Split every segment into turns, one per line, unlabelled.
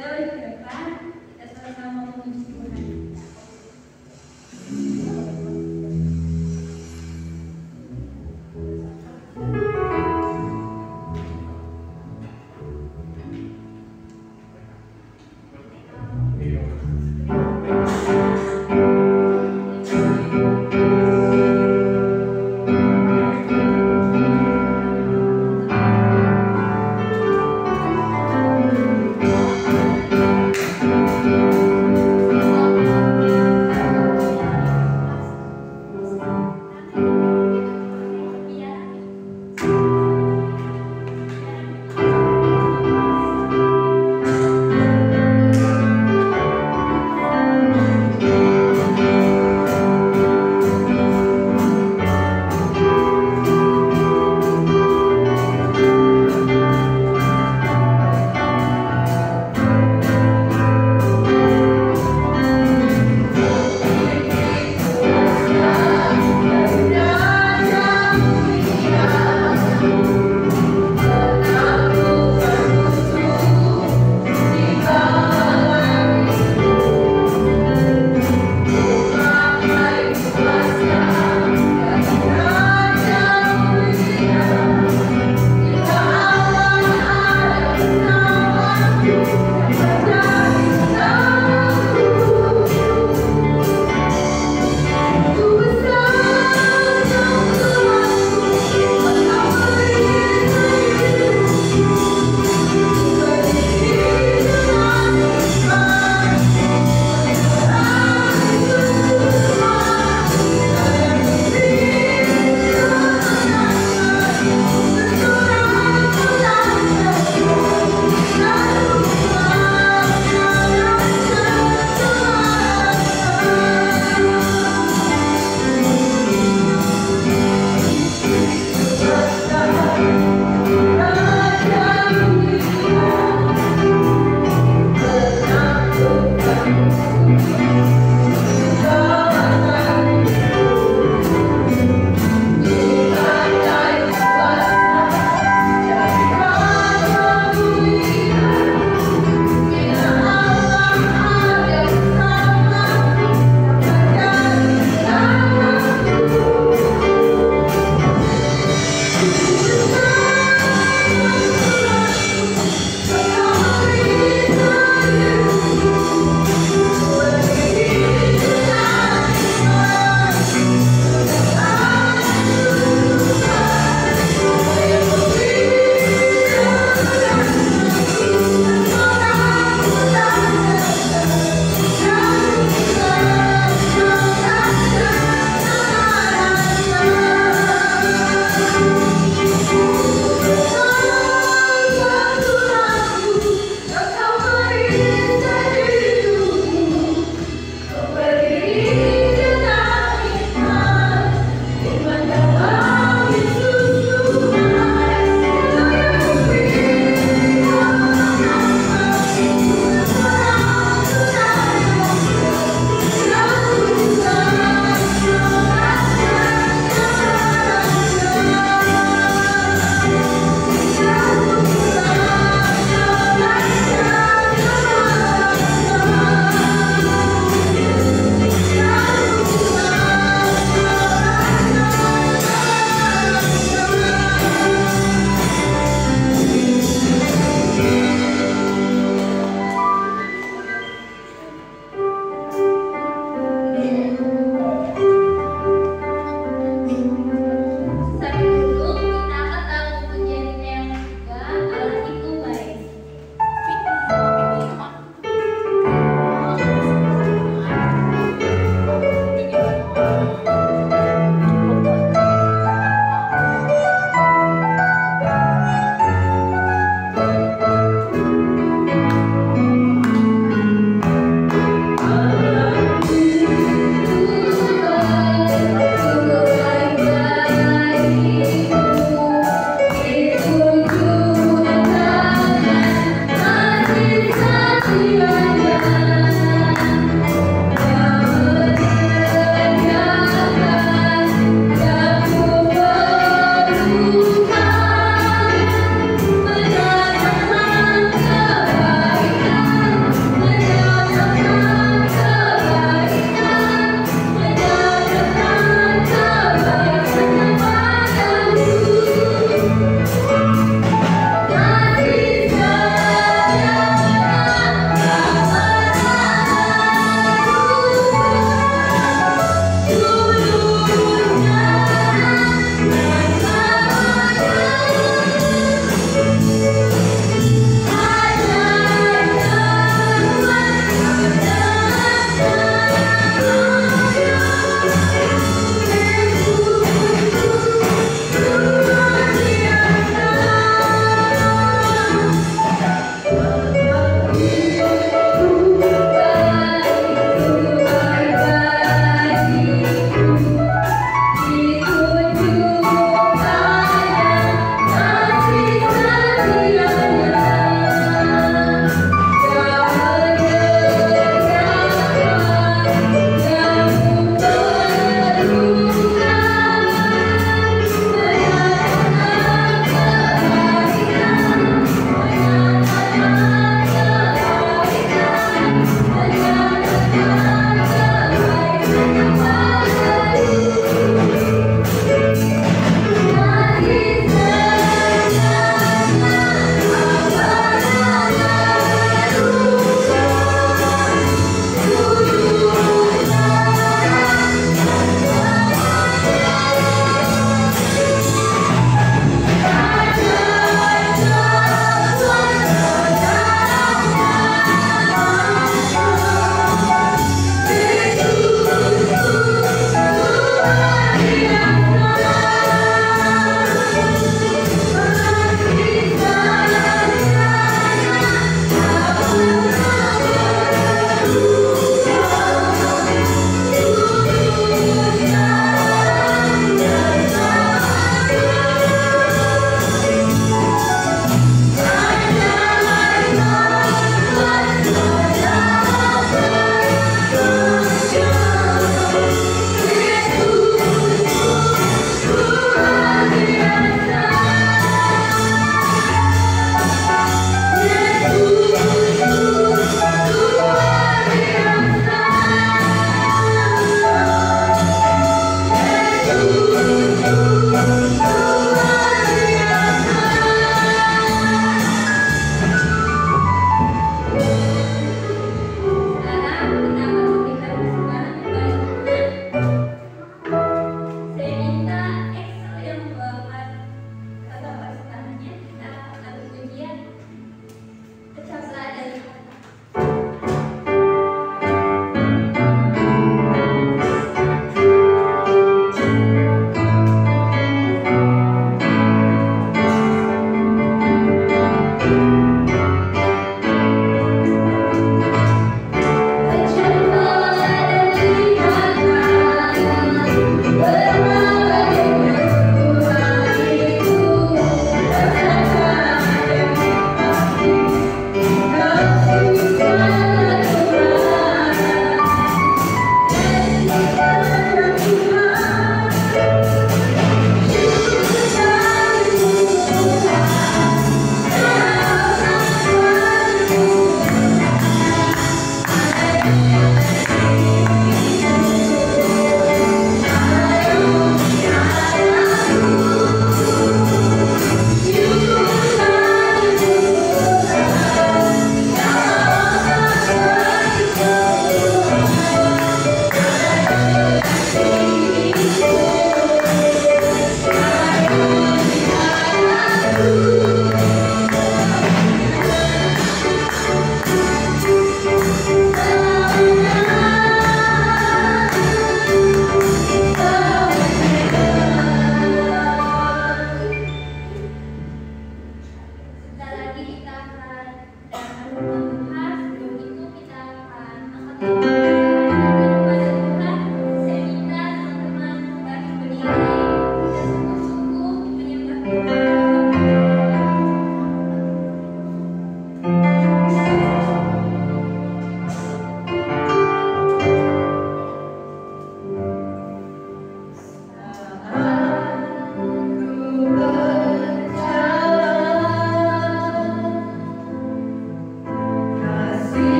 teori ke depan kita sama-sama memuji Tuhan.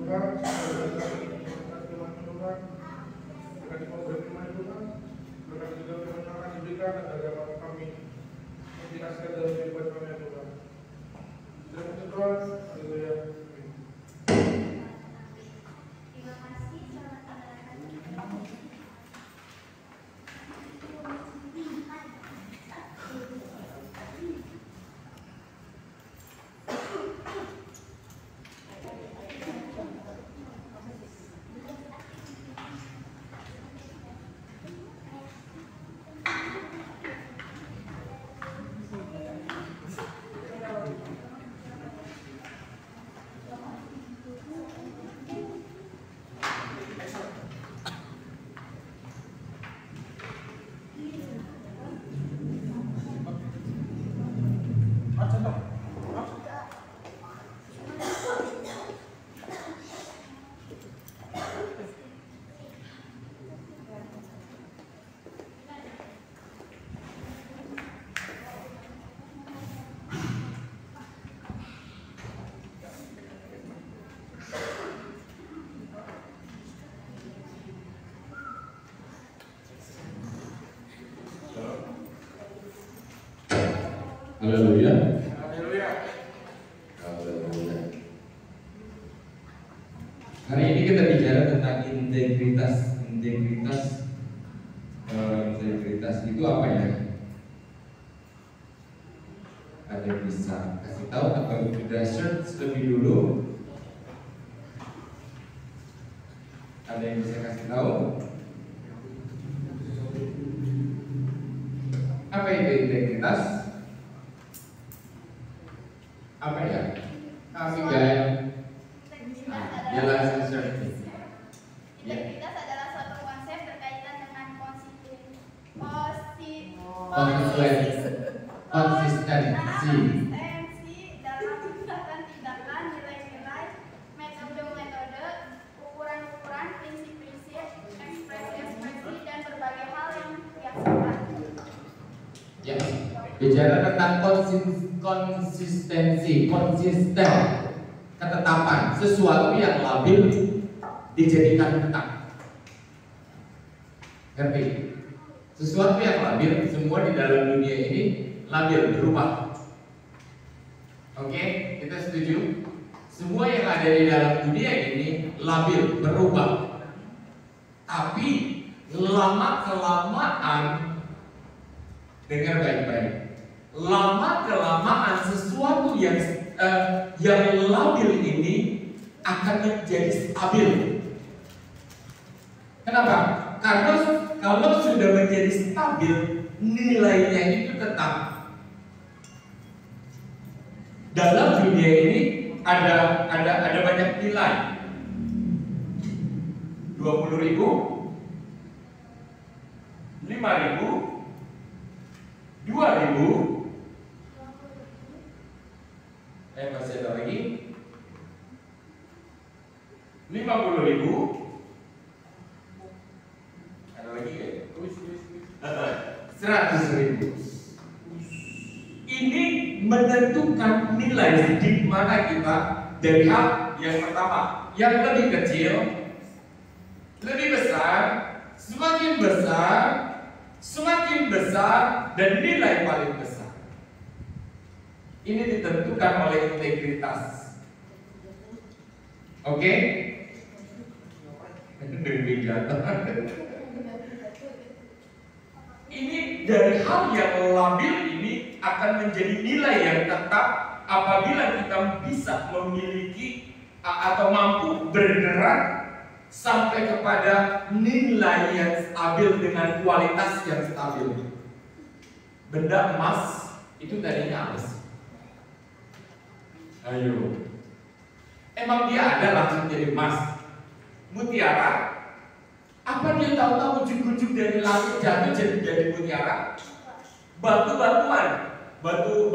Tuhan, berkati memberi firman Tuhan, berkati juga firman yang akan diberikan agar kami mengindikasikan dalam kehidupan kami ya Tuhan. Terima kasih Tuhan, haleluya.
Haleluya.
Haleluya.
Haleluya. Hari ini kita bicara tentang integritas. Integritas itu apa ya? Ada yang bisa kasih tahu atau sudah search lebih dulu? Ada yang bisa kasih tahu? Apa itu integritas? Apa ya? Kami gaya. Ya langsung search.
Integritas adalah suatu konsep berkaitan dengan konsistensi dalam tindakan-tindakan, nilai-nilai, metode-metode, ukuran-ukuran, prinsip-prinsip, ekspresi-ekspresi, dan berbagai hal yang diakses.
Ya, bicara tentang konsistensi, konsisten, ketetapan, sesuatu yang labil dijadikan tetap. Ngerti? Sesuatu yang labil, semua di dalam dunia ini labil, berubah. Oke, kita setuju? Semua yang ada di dalam dunia ini labil, berubah. Tapi lama-kelamaan, dengar baik-baik, lama-kelamaan sesuatu yang labil ini akan menjadi stabil. Kenapa? Karena kalau sudah menjadi stabil, nilainya itu tetap. Dalam dunia ini ada banyak nilai. 20.000, 5.000, 2.000. Masih ada lagi 50.000. Ada lagi ya? 100.000. Ini menentukan nilai di mana kita dari hal yang pertama, yang lebih kecil, lebih besar, semakin besar, dan nilai paling besar. Ini ditentukan oleh integritas. Oke? Ini dari hal yang labil ini akan menjadi nilai yang tetap apabila kita bisa memiliki atau mampu bergerak sampai kepada nilai yang stabil dengan kualitas yang stabil. Benda emas itu tadinya apa sih? Ayo, emang dia ada langsung jadi emas? Mutiara? Apa dia tahu-tahu ujuk-ujuk dari langit jatuh jadi mutiara? Batu-batuan, batu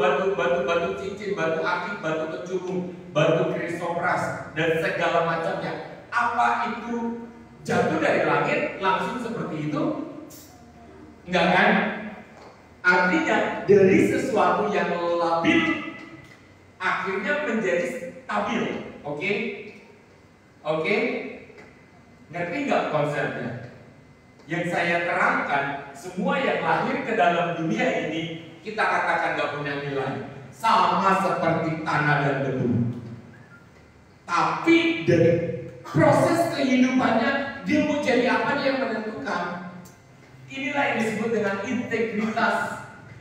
cincin, batu akik, batu kecubung, batu krisopras, dan segala macamnya. Apa itu jatuh dari langit langsung seperti itu? Enggak kan? Artinya dari sesuatu yang labil akhirnya menjadi stabil. Oke? Oke? Ngerti nggak konsepnya? Yang saya terangkan, semua yang lahir ke dalam dunia ini kita katakan nggak punya nilai, sama seperti tanah dan debu. Tapi dari proses kehidupannya dia mau jadi apa dia yang menentukan. Inilah yang disebut dengan integritas,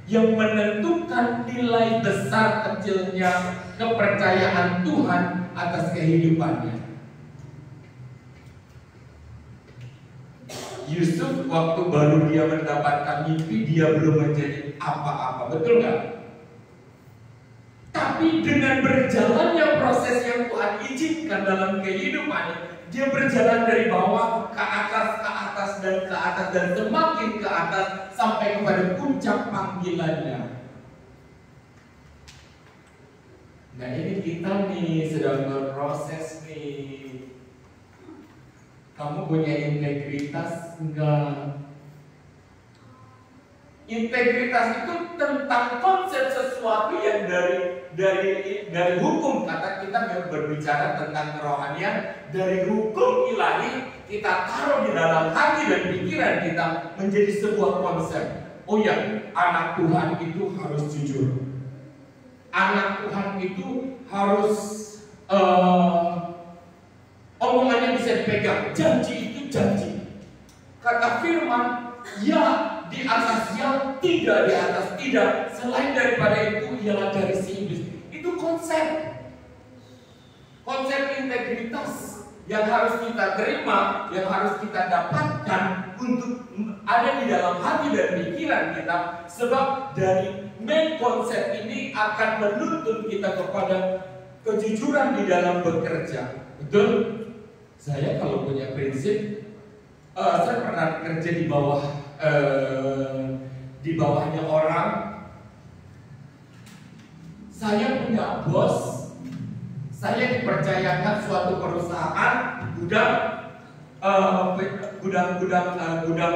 yang menentukan nilai besar kecilnya kepercayaan Tuhan atas kehidupannya. Yusuf waktu baru dia mendapatkan mimpi, dia belum menjadi apa-apa, betul nggak? Tapi dengan berjalannya proses yang Tuhan izinkan dalam kehidupannya, dia berjalan dari bawah ke atas dan semakin ke atas sampai kepada puncak panggilannya. Nah ini kita nih sedang berproses nih. Kamu punya integritas enggak? Integritas itu tentang konsep sesuatu yang dari hukum. Kata kita berbicara tentang kerohanian, dari hukum ilahi kita taruh di dalam hati dan pikiran kita menjadi sebuah konsep. Oh ya, anak Tuhan itu harus jujur. Anak Tuhan itu harus omongannya bisa dipegang. Janji itu janji. Kata firman, ya di atas ya, tidak di atas tidak. Selain daripada itu ialah dari si iblis. Itu konsep integritas yang harus kita terima, yang harus kita dapatkan untuk ada di dalam hati dan pikiran kita. Sebab dari main konsep ini akan menuntun kita kepada kejujuran di dalam bekerja. Betul? Saya kalau punya prinsip, saya pernah kerja di bawahnya orang. Saya punya bos, saya dipercayakan suatu perusahaan gudang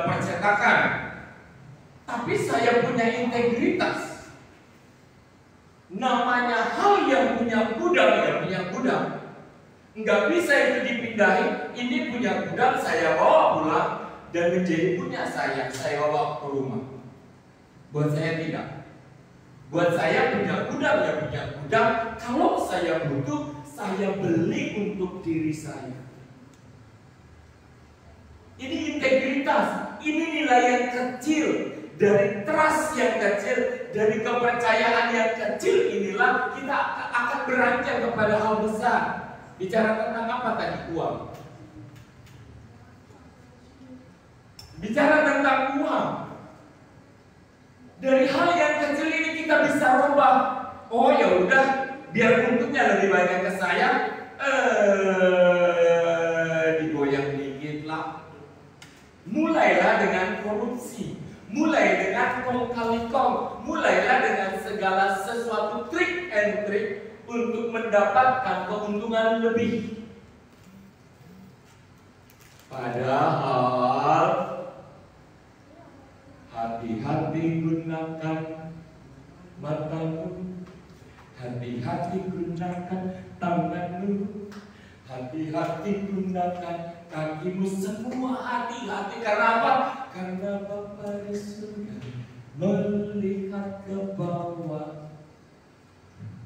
percetakan. Tapi saya punya integritas. Namanya hal yang punya gudang. Nggak bisa itu dipindahin. Ini punya gudang, saya bawa pulang dan menjadi punya saya bawa ke rumah. Buat saya tidak. Buat saya punya gudang, ya punya gudang. Kalau saya butuh, saya beli untuk diri saya. Ini integritas. Ini nilai yang kecil. Dari trust yang kecil, dari kepercayaan yang kecil inilah kita akan beranjak kepada hal besar. Bicara tentang apa tadi? Uang. Bicara tentang uang. Dari hal yang kecil ini kita bisa rubah. Oh ya udah, biar untungnya lebih banyak ke saya, digoyang dikit lah. Mulailah dengan korupsi. Mulai dengan kong-kali kong. Mulailah dengan segala sesuatu trik and trick untuk mendapatkan keuntungan lebih. Padahal hati-hati gunakan matamu, hati-hati gunakan tanganmu, hati-hati gunakan kakimu, semua hati-hati. Karena apa? Karena Bapa di surga melihat ke bawah.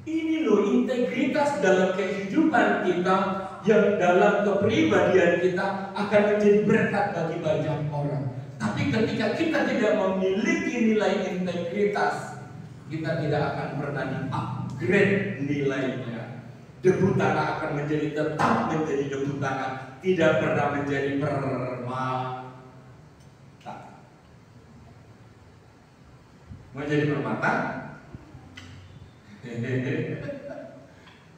Ini loh integritas dalam kehidupan kita, yang dalam kepribadian kita akan menjadi berkat bagi banyak orang. Tapi ketika kita tidak memiliki nilai integritas, kita tidak akan pernah di-upgrade nilainya. Debu tanah akan tetap menjadi debu tanah, tidak pernah menjadi permata. Mau jadi permata?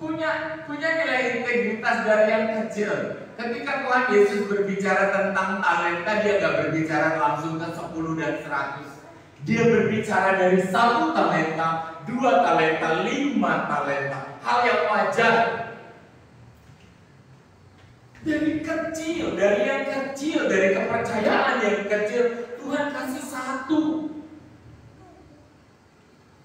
punya nilai integritas dari yang kecil. Ketika Tuhan Yesus berbicara tentang talenta, dia gak berbicara langsung ke 10 dan 100. Dia berbicara dari 1 talenta, 2 talenta, 5 talenta. Hal yang wajar. Dari kecil, dari kepercayaan yang kecil, Tuhan kasih 1.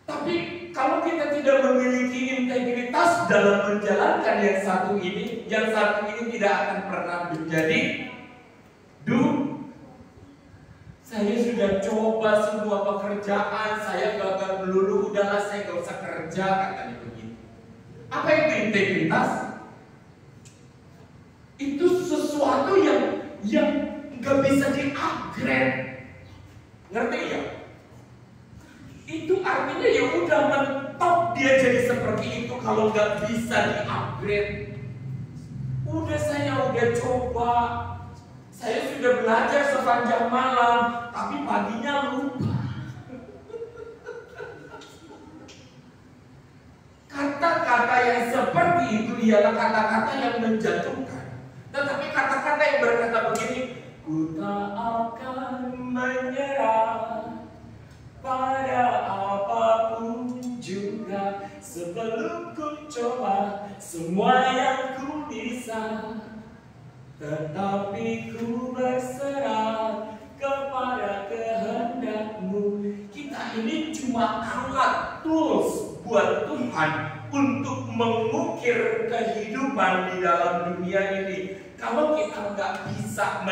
Tapi kalau kita tidak memiliki integritas dalam menjalankan yang satu ini tidak akan pernah menjadi saya sudah coba semua pekerjaan, saya gagal melulu, udahlah saya gak usah kerja, katanya begitu. Apa itu integritas? Itu sesuatu yang gak bisa di-upgrade. Ngerti ya? Itu artinya ya udah mentok dia jadi seperti itu kalau gak bisa di-upgrade. Saya udah coba. Saya sudah belajar sepanjang malam, tapi paginya lupa. Kata-kata yang seperti itu ialah kata-kata yang menjatuhkan. Tetapi kata-kata yang berkata begini, ku tak akan menyerah pada apapun juga, sebelum ku coba semua yang ku bisa. Tetapi ku berserah kepada kehendak-Mu. Kita ini cuma alat tools buat Tuhan untuk mengukir kehidupan di dalam dunia ini. Kalau kita nggak bisa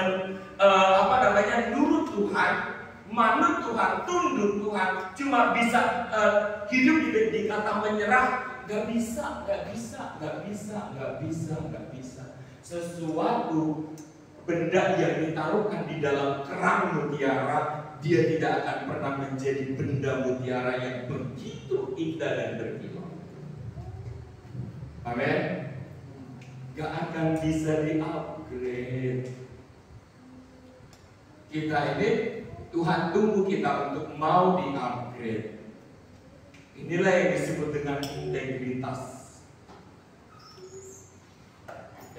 nurut Tuhan, manut Tuhan, tunduk Tuhan, cuma bisa hidup di kata menyerah, nggak bisa. Sesuatu benda yang ditaruhkan di dalam kerang mutiara, dia tidak akan pernah menjadi benda mutiara yang begitu indah dan berkilau. Amin. Gak akan bisa di-upgrade. Kita ini Tuhan tunggu kita untuk mau di-upgrade. Inilah yang disebut dengan integritas.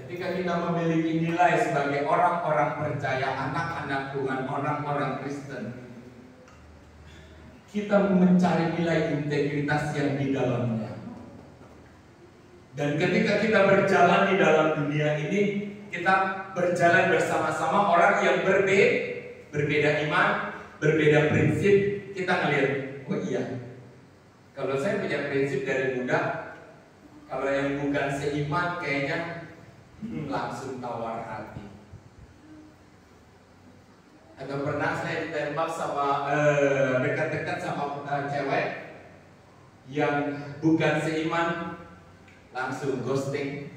Ketika kita memiliki nilai sebagai orang-orang percaya, anak-anak Tuhan, orang-orang Kristen, kita mencari nilai integritas yang di dalamnya. Dan ketika kita berjalan di dalam dunia ini, kita berjalan bersama-sama orang yang berbeda iman, berbeda prinsip. Kita ngelihat, oh iya, kalau saya punya prinsip dari muda, kalau yang bukan seiman kayaknya langsung tawar hati. Atau pernah saya ditembak sama dekat-dekat sama cewek yang bukan seiman, langsung ghosting,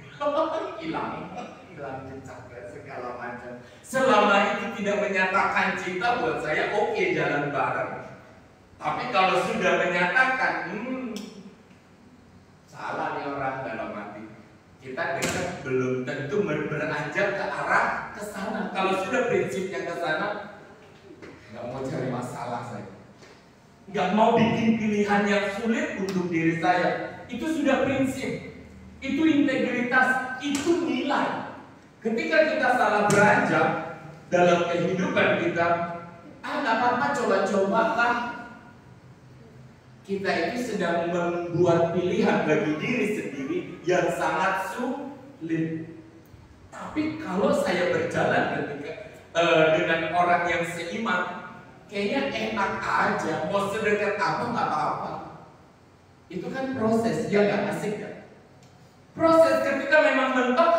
hilang jejak segala macam. Selama itu tidak menyatakan cinta, buat saya oke, jalan bareng. Tapi kalau sudah menyatakan, salah nih orang dalam hati. Kita dekat belum tentu beranjak ke arah ke sana. Kalau sudah prinsipnya ke sana, nggak mau cari masalah saya. Nggak mau bikin pilihan yang sulit untuk diri saya. Itu sudah prinsip. Itu integritas. Itu nilai. Ketika kita salah beranjak dalam kehidupan kita, nggak apa-apa, coba-coba lah. Kita itu sedang membuat pilihan bagi diri sendiri yang sangat sulit. Tapi kalau saya berjalan dengan orang yang seiman, kayaknya enak aja. Mau sedekat apa nggak apa-apa. Itu kan proses, ya nggak asik kan? Proses ketika memang mentok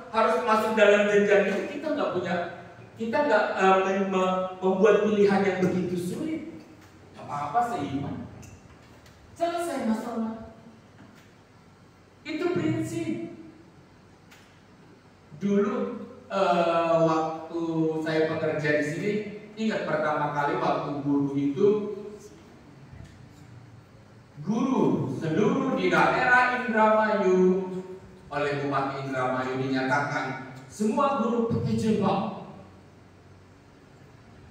harus masuk dalam jenjang itu, kita nggak membuat pilihan yang begitu sulit. Nggak apa-apa seiman. Selesai masalah. Itu prinsip. Dulu waktu saya bekerja di sini, ingat pertama kali waktu guru itu, guru seluruh di daerah Indramayu oleh Bupati Indramayu dinyatakan semua guru pakai jilbab.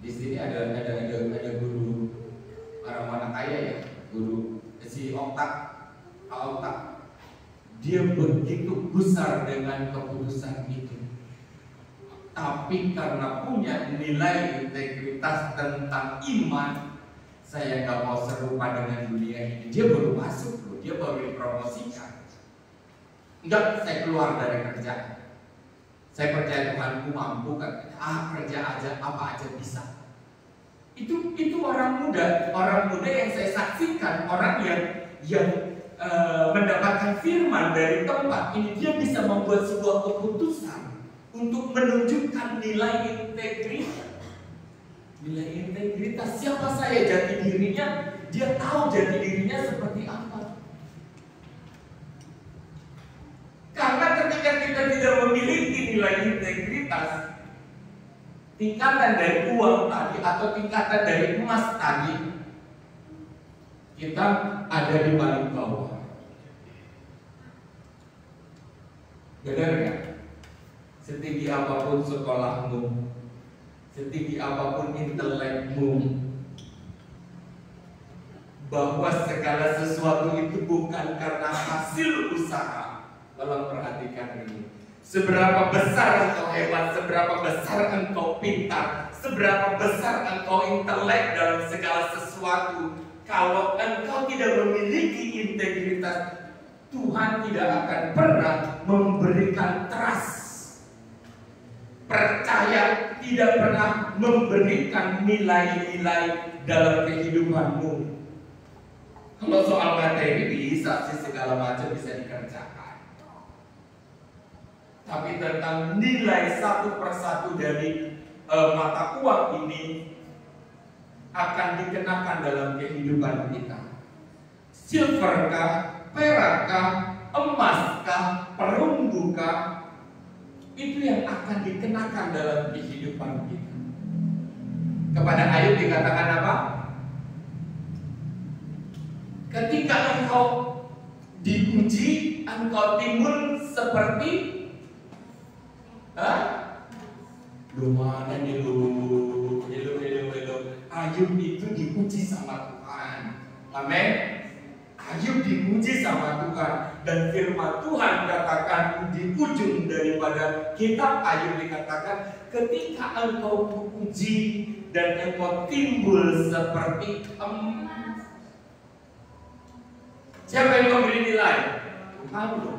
Di sini ada guru orang mana kaya ya, guru si Oktak. Dia begitu besar dengan keputusan itu. Tapi karena punya nilai integritas tentang iman, saya nggak mau serupa dengan dunia ini. Dia baru masuk loh, dia baru dipromosikan. Enggak, saya keluar dari kerjaan. Saya percaya Tuhanku mampu kan. Kerja aja, apa aja bisa. Itu orang muda yang saya saksikan, orang yang mendapatkan firman dari tempat ini, dia bisa membuat sebuah keputusan untuk menunjukkan nilai integritas. Nilai integritas, siapa saya jati dirinya, dia tahu jati dirinya seperti apa. Karena ketika kita tidak memiliki nilai integritas, tingkatan dari uang tadi atau tingkatan dari emas tadi, kita ada di paling bawah. Benar nggak? Setinggi apapun sekolahmu, setinggi apapun intelekmu, bahwa segala sesuatu itu bukan karena hasil usaha. Tolong perhatikan ini. Seberapa besar engkau hebat, seberapa besar engkau pintar, seberapa besar engkau intelek dalam segala sesuatu, kalau engkau tidak memiliki integritas, Tuhan tidak akan pernah memberikan trust. Percaya, tidak pernah memberikan nilai-nilai dalam kehidupanmu. Kalau soal materi bisa sih, segala macam bisa dikerjakan. Tapi tentang nilai satu persatu dari mata uang ini akan dikenakan dalam kehidupan kita. Silverkah, perakkah, emaskah, perumbukah, itu yang akan dikenakan dalam kehidupan kita. Kepada Ayub dikatakan apa? Ketika engkau diuji, engkau timbul seperti mana nih lu? Ayub itu diuji sama Tuhan. Amin. Ayub diuji sama Tuhan, dan firman Tuhan katakan di ujung daripada kitab Ayub dikatakan, ketika engkau diuji dan engkau timbul seperti emas. Siapa yang memberi nilai? Tuhan loh.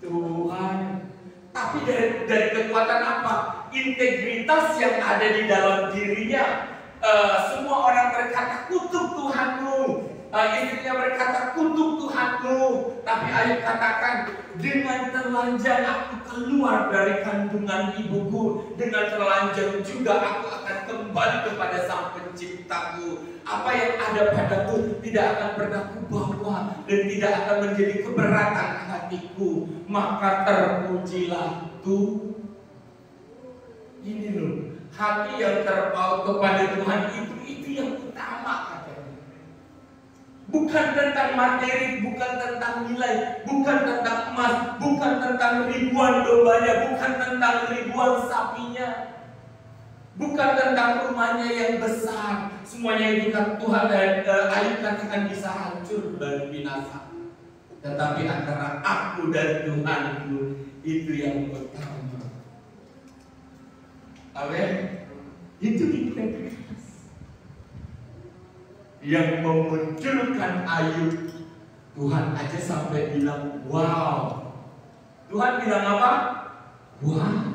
Tuhan. Tapi dari kekuatan apa? Integritas yang ada di dalam dirinya. Semua orang berkata kutuk Tuhanmu. Istrinya berkata kutuk Tuhanmu. Tapi Ayub katakan, dengan telanjang aku keluar dari kandungan ibuku, dengan telanjang juga aku akan kembali kepada Sang Penciptaku. Apa yang ada padaku tidak akan pernah kubawa dan tidak akan menjadi keberatan hatiku. Maka terpujilah Tuhan. Ini loh, hati yang terpaut kepada Tuhan itu yang utama. Bukan tentang materi, bukan tentang nilai, bukan tentang emas, bukan tentang ribuan dombanya, bukan tentang ribuan sapinya, bukan tentang rumahnya yang besar. Semuanya itu kan Tuhan Ayub katakan bisa hancur dan binasa. Tetapi antara aku dan Tuhanku itu yang utama. Amin. Itu integritas yang memunculkan Ayub. Tuhan aja sampai bilang wow. Tuhan bilang apa? Wow.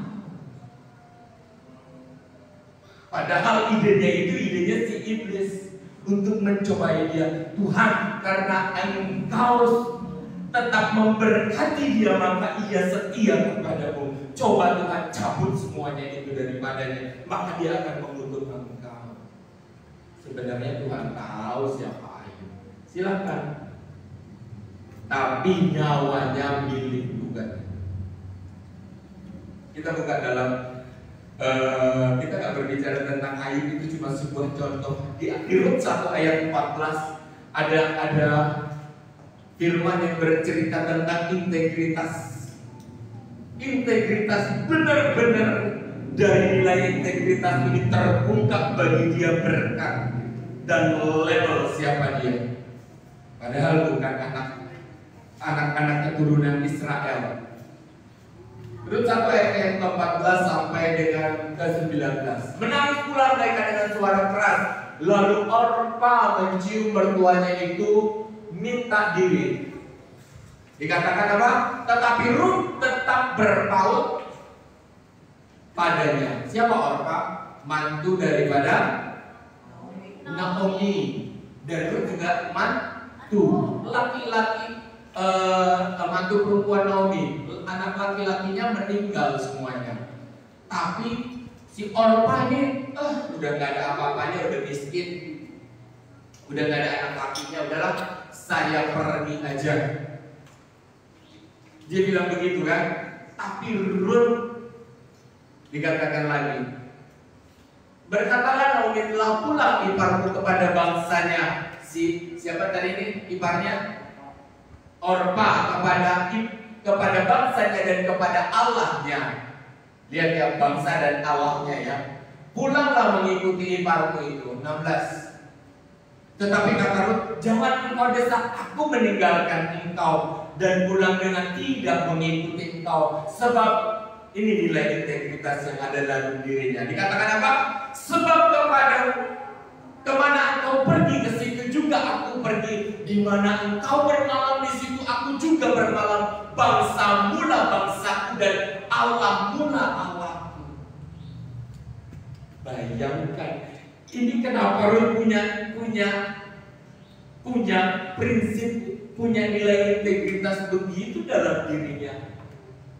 Padahal idenya si iblis untuk mencobai dia. Tuhan, karena engkau tetap memberkati dia, maka ia setia kepadamu. Coba Tuhan cabut semuanya itu daripadanya, maka dia akan mengutuk engkau. Sebenarnya Tuhan tahu siapa Ayub. Silakan. Tapi nyawanya milik Tuhan. Kita buka dalam kita nggak berbicara tentang Ayub, itu cuma sebuah contoh. Di Rut 1 ayat 14 ada firman yang bercerita tentang integritas. Integritas benar-benar dari nilai integritas ini terungkap bagi dia berkat dan level siapa dia. Padahal bukan anak-anak keturunan Israel. Rut 1 ayat 14 sampai dengan ke-19. Menangis pula mereka dengan suara keras. Lalu Orpa mencium mertuanya itu minta diri. Dikatakan apa? Tetapi Rut tetap berpaut padanya. Siapa Orpa? Mantu daripada Naomi. Dan Rut juga Tuh, laki-laki mantu perempuan Naomi, anak laki-lakinya meninggal semuanya. Tapi si Orpa ini udah nggak ada apa-apanya, udah miskin, udah nggak ada anak lakinya, udahlah saya pergi aja. Dia bilang begitu kan. Tapi Ruth dikatakan lagi, berkatalah Naomi, telah pulang iparmu kepada bangsanya. Siapa tadi ini iparnya? Orpa, kepada bangsanya dan kepada Allahnya. Lihat ya, bangsa dan Allahnya ya. Pulanglah mengikuti iparmu itu. 16. Tetapi kata Ruth, jangan engkau desak aku meninggalkan engkau dan pulang dengan tidak mengikuti engkau, sebab ini nilai integritas yang ada dalam dirinya. Dikatakan apa? Sebab kemana engkau pergi, ke situ juga aku pergi. Di mana engkau bermalam, di situ aku juga bermalam. Bangsamu lah bangsaku dan Allahmu lah Allahku. Bayangkan, ini kenapa Ruth punya prinsip, punya nilai integritas begitu dalam dirinya.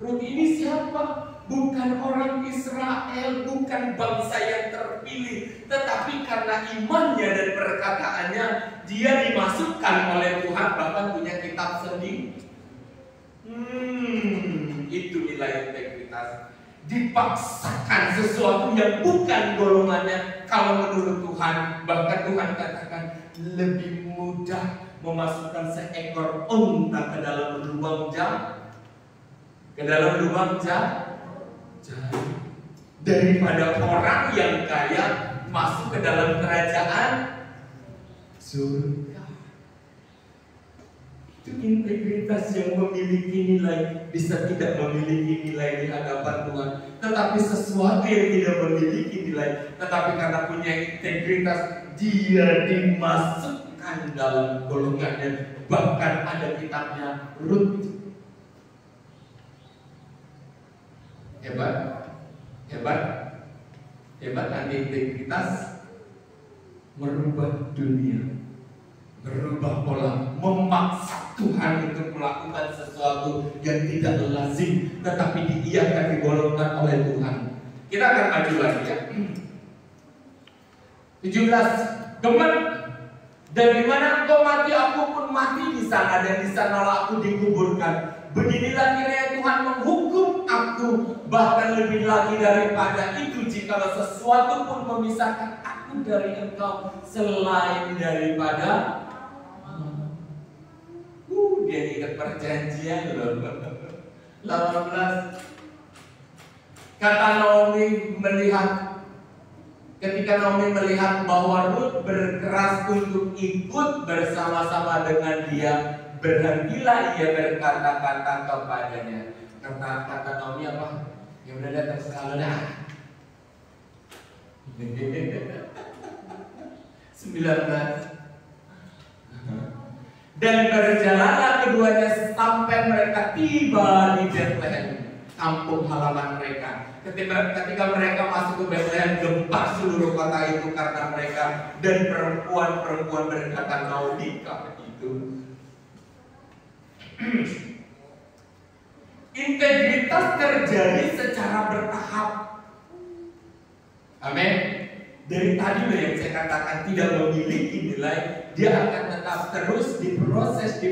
Ruth ini siapa? Bukan orang Israel, bukan bangsa yang terpilih, tetapi karena imannya dan perkataannya, dia dimasukkan oleh Tuhan, bahkan punya kitab sendiri. Itu nilai integritas. Dipaksakan sesuatu yang bukan golongannya. Kalau menurut Tuhan, bahkan Tuhan katakan lebih mudah memasukkan seekor unta ke dalam lubang jari daripada orang yang kaya masuk ke dalam kerajaan surga. Itu integritas yang memiliki nilai. Bisa tidak memiliki nilai di hadapan Tuhan, tetapi sesuatu yang tidak memiliki nilai, tetapi karena punya integritas, dia dimasukkan dalam golongannya. Bahkan ada kitabnya Ruth. Hebat nanti integritas merubah dunia, merubah pola, memaksa Tuhan untuk melakukan sesuatu yang tidak lazim, tetapi diiyakan, digolongkan oleh Tuhan. Kita akan maju lagi ya. 17. Gemet, dari mana engkau mati, aku pun mati di sana, dan di sanalah aku dikuburkan. Beginilah kiranya Tuhan menghukum aku, bahkan lebih lagi daripada itu, jika sesuatu pun memisahkan aku dari engkau selain daripada dia ingat perjanjian loh. 18. Kata Naomi ketika Naomi melihat bahwa Ruth berkeras untuk ikut bersama-sama dengan dia, berhentilah ia berkata-kata kepadanya. Kata Naomi apa? Ya udah datang sekali dah. 19. Dan berjalanlah keduanya sampai mereka tiba di Bethlehem, kampung halaman mereka. Ketika mereka masuk ke Bethlehem, gempar seluruh kota itu karena mereka, dan perempuan-perempuan berkata, Naudikah itu? Integritas terjadi secara bertahap. Amin. Dari tadi yang saya katakan tidak memiliki nilai, dia akan tetap terus diproses.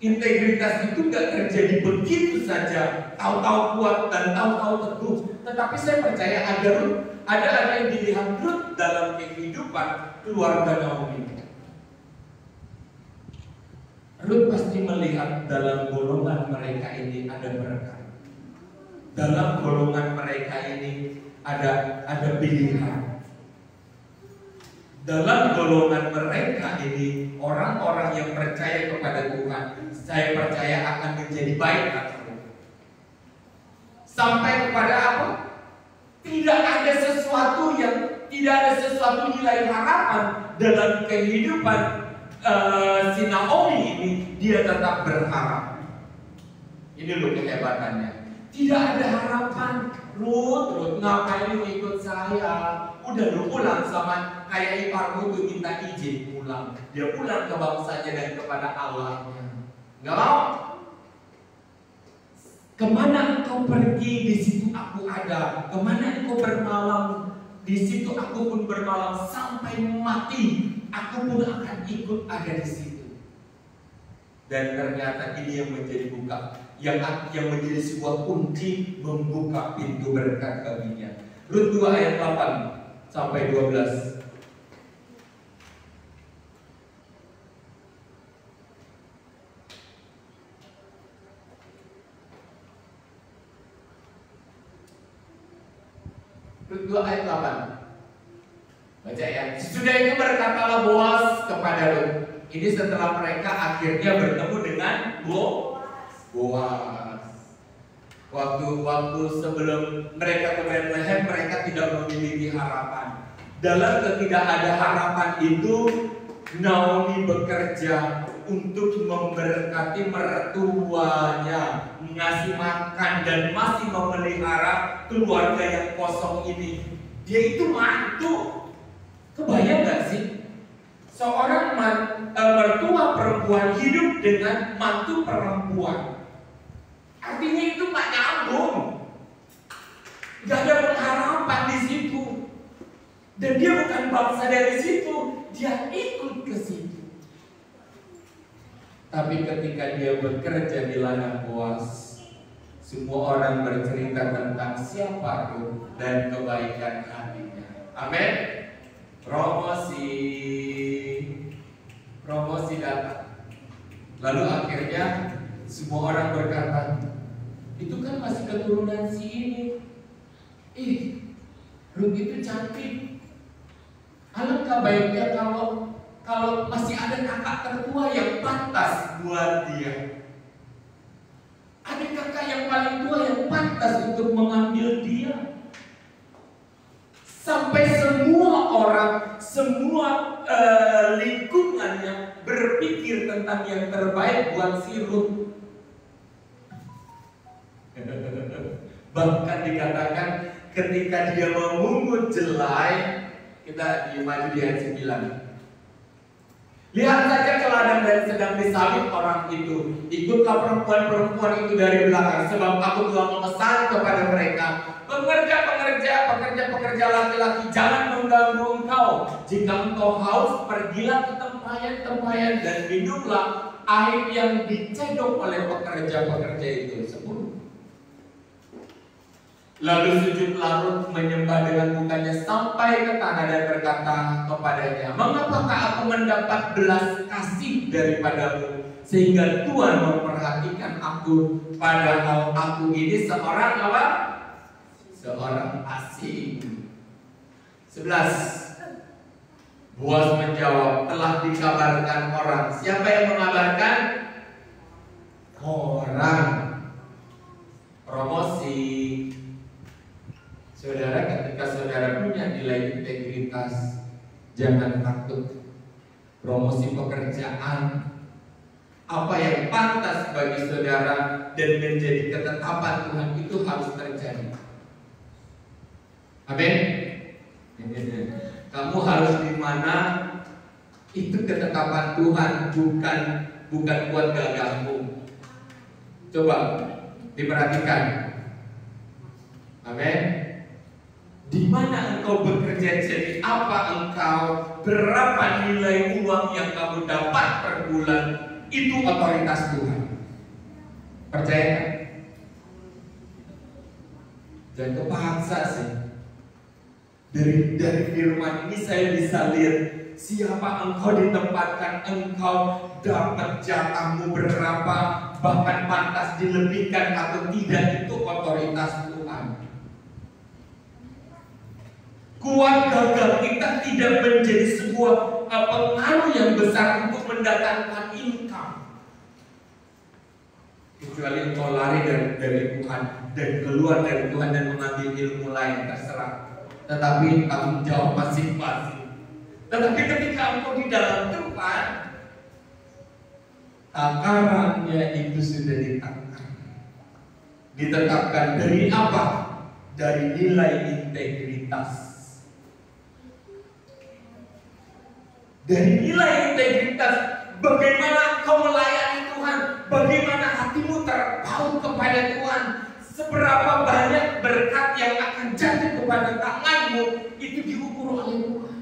Integritas itu nggak terjadi begitu saja, tahu-tahu kuat dan tahu-tahu teguh. Tetapi saya percaya ada yang dilihat Ruth dalam kehidupan keluarga Naomi. Ruth pasti melihat dalam golongan mereka ini ada berkat. Dalam golongan mereka ini ada pilihan. Dalam golongan mereka ini orang-orang yang percaya kepada Tuhan, saya percaya akan menjadi baik. Sampai kepada apa? Tidak ada sesuatu nilai harapan dalam kehidupan si Naomi ini. Dia tetap berharap. Ini loh kehebatannya. Tidak ada harapan. Ruth, ngapain lu ikut saya? Udah lu pulang sama kayak iparmu tuh minta izin pulang. Dia pulang ke bangsanya dan kepada Allahnya. Nggak mau. Kemana engkau pergi, di situ aku ada. Kemana engkau bermalam, di situ aku pun bermalam. Sampai mati, aku pun akan ikut ada di situ. Dan ternyata ini yang menjadi yang menjadi sebuah kunci membuka pintu berkat baginya. Rut 2 ayat 8 sampai 12. Rut 2 ayat 8. Baca ya. Sesudah itu berkatalah Boaz kepada Rut. Ini setelah mereka akhirnya bertemu dengan Boaz. Waktu sebelum mereka ke Bethlehem, mereka tidak memiliki harapan. Dalam ketidak ada harapan itu, Naomi bekerja untuk memberkati mertuanya, ngasih makan dan masih memelihara keluarga yang kosong ini. Dia itu mantu. Kebayang gak sih? Seorang mertua perempuan hidup dengan mantu perempuan. Artinya itu gak nyambung. Gak ada pengharapan di situ. Dan dia bukan bangsa dari situ. Dia ikut ke situ. Tapi ketika dia bekerja di ladang Boaz, semua orang bercerita tentang siapa Ruth dan kebaikan hatinya. Amin. Promosi datang. Lalu akhirnya semua orang berkata, itu kan masih keturunan si ini. Ruth itu cantik. Alangkah baiknya kalau masih ada kakak tertua yang pantas buat dia. Ada kakak yang paling tua yang pantas untuk mengambil dia. Sampai semua orang, semua lingkungannya berpikir tentang yang terbaik buat si Ruth. Bahkan dikatakan ketika dia memungut jelai, kita maju di ayat 9. Lihat saja ke ladang dan sedang disalib orang itu. Ikutlah perempuan-perempuan itu dari belakang, sebab aku telah memesan kepada mereka, pekerja laki-laki, jangan mengganggu engkau. Jika engkau haus, pergilah ke tempayan-tempayan dan minumlah air yang dicedok oleh pekerja-pekerja itu. 10. Lalu sujudlah Ruth menyembah dengan mukanya sampai ke tanah dan berkata kepadanya, mengapakah aku mendapat belas kasih daripadamu sehingga Tuhan memperhatikan aku, padahal aku ini seorang apa? Seorang asing. 11. Boaz menjawab, telah dikabarkan orang. Siapa yang mengabarkan? Orang. Promosi. Saudara, ketika saudara punya nilai integritas, jangan takut. Promosi pekerjaan, apa yang pantas bagi saudara dan menjadi ketetapan Tuhan itu harus terjadi. Amin. Kamu harus di mana itu ketetapan Tuhan, bukan buat gagahmu. Coba diperhatikan. Amin. Di mana engkau bekerja, jadi apa engkau, berapa nilai uang yang kamu dapat per bulan, itu otoritas Tuhan. Percaya? Jangan kepaksa sih. Dari firman ini saya bisa lihat siapa engkau ditempatkan, engkau dapat jatahmu berapa, bahkan pantas dilebihkan atau tidak, itu otoritas Tuhan. Kuat gagal kita tidak menjadi sebuah pengaruh yang besar untuk mendatangkan income, kecuali engkau lari dari Tuhan dan keluar dari Tuhan dan mengambil ilmu lain, terserah. Tetapi tanggung jawab masing-masing. Tetapi ketika engkau di dalam Tuhan, takarannya itu sudah ditetapkan dari apa? Dari nilai integritas. Dari nilai integritas, bagaimana kau melayani Tuhan, bagaimana hatimu terpaut kepada Tuhan, seberapa banyak berkat yang akan jatuh kepada tanganmu, itu diukur oleh Tuhan.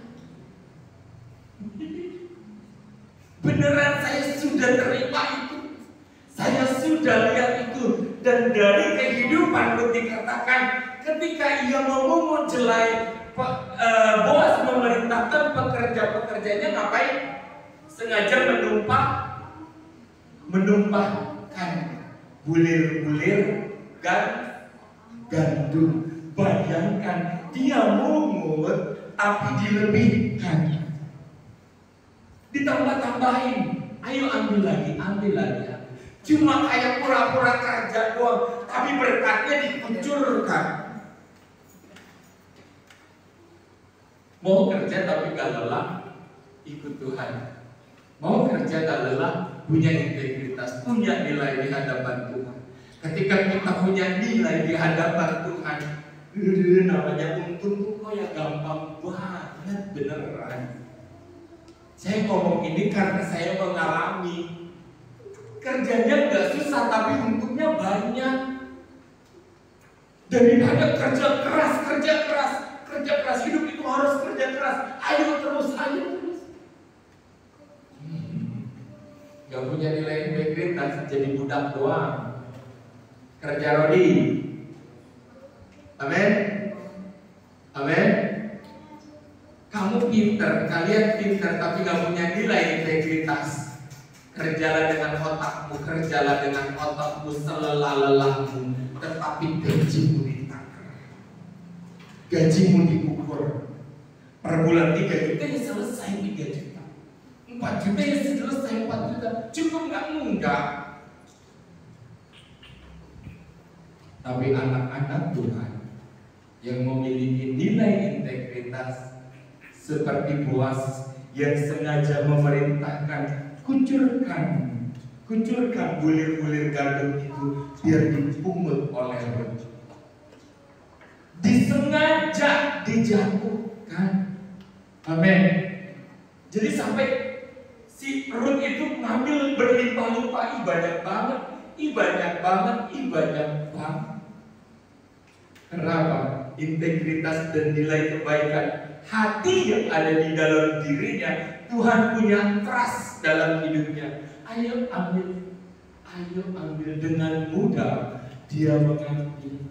Beneran saya sudah terima itu, saya sudah lihat itu, dan dari kehidupanku dikatakan ketika ia memungut jelai, Boas memerintahkan pekerja-pekerjanya ngapain? Sengaja menumpahkan bulir-bulir gandum. Bayangkan dia mungut tapi dilebihkan, ditambah-tambahin. Ayo ambil lagi. Cuma kayak pura-pura kerja doang, tapi berkatnya dikucurkan. Mau kerja tapi gak lelah, ikut Tuhan. Mau kerja gak lelah, punya integritas, punya nilai di hadapan Tuhan. Ketika kita punya nilai di hadapan Tuhan, namanya untung kok ya gampang banget, beneran. Saya ngomong ini karena saya mengalami. Kerjanya gak susah tapi untungnya banyak. Daripada kerja keras, hidup itu harus kerja keras. Ayo terus. Gak punya nilai integritas, jadi budak doang. Kerja rodi. Amin. Kamu kalian pinter, tapi gak punya nilai integritas. Kerjalah dengan otakmu, kerjalah dengan otakmu selelah-lelahmu, tetapi gajimu ditakar, gajimu diukur. Per bulan 3 juta ya selesai 3 juta, 4 juta ya selesai 4 juta. Cukup nggak? Enggak. Tapi anak-anak Tuhan yang memiliki nilai integritas seperti Boas yang sengaja memerintahkan kucurkan bulir-bulir gandum itu biar dipungut oleh Rut. Disengaja dijatuhkan. Amin. Jadi sampai si Rut itu ngambil berlimpah-limpah, banyak banget. Kenapa? Integritas dan nilai kebaikan hati yang ada di dalam dirinya, Tuhan punya trust dalam hidupnya. Ayo ambil dengan mudah dia mengambil.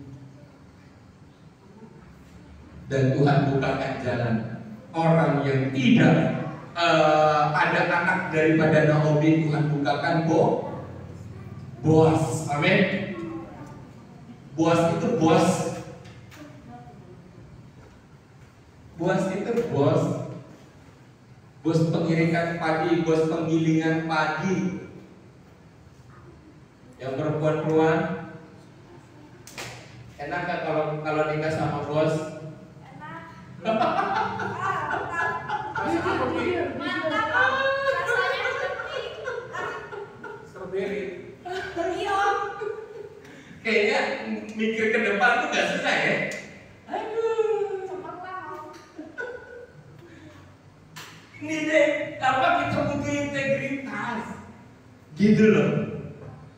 Dan Tuhan bukakan jalan. Orang yang tidak ada anak daripada Naomi, Tuhan bukakan Boas. Amin. Boas itu bos pengirikan padi, bos penggilingan padi. Yang perempuan-perempuan enak gak kalau nikah sama bos?
Mantap, rasanya seperti
Strawberry.
iya.
Kayaknya mikir ke depan tuh gak susah ya. Ini deh, apa kita butuh integritas, gitu loh.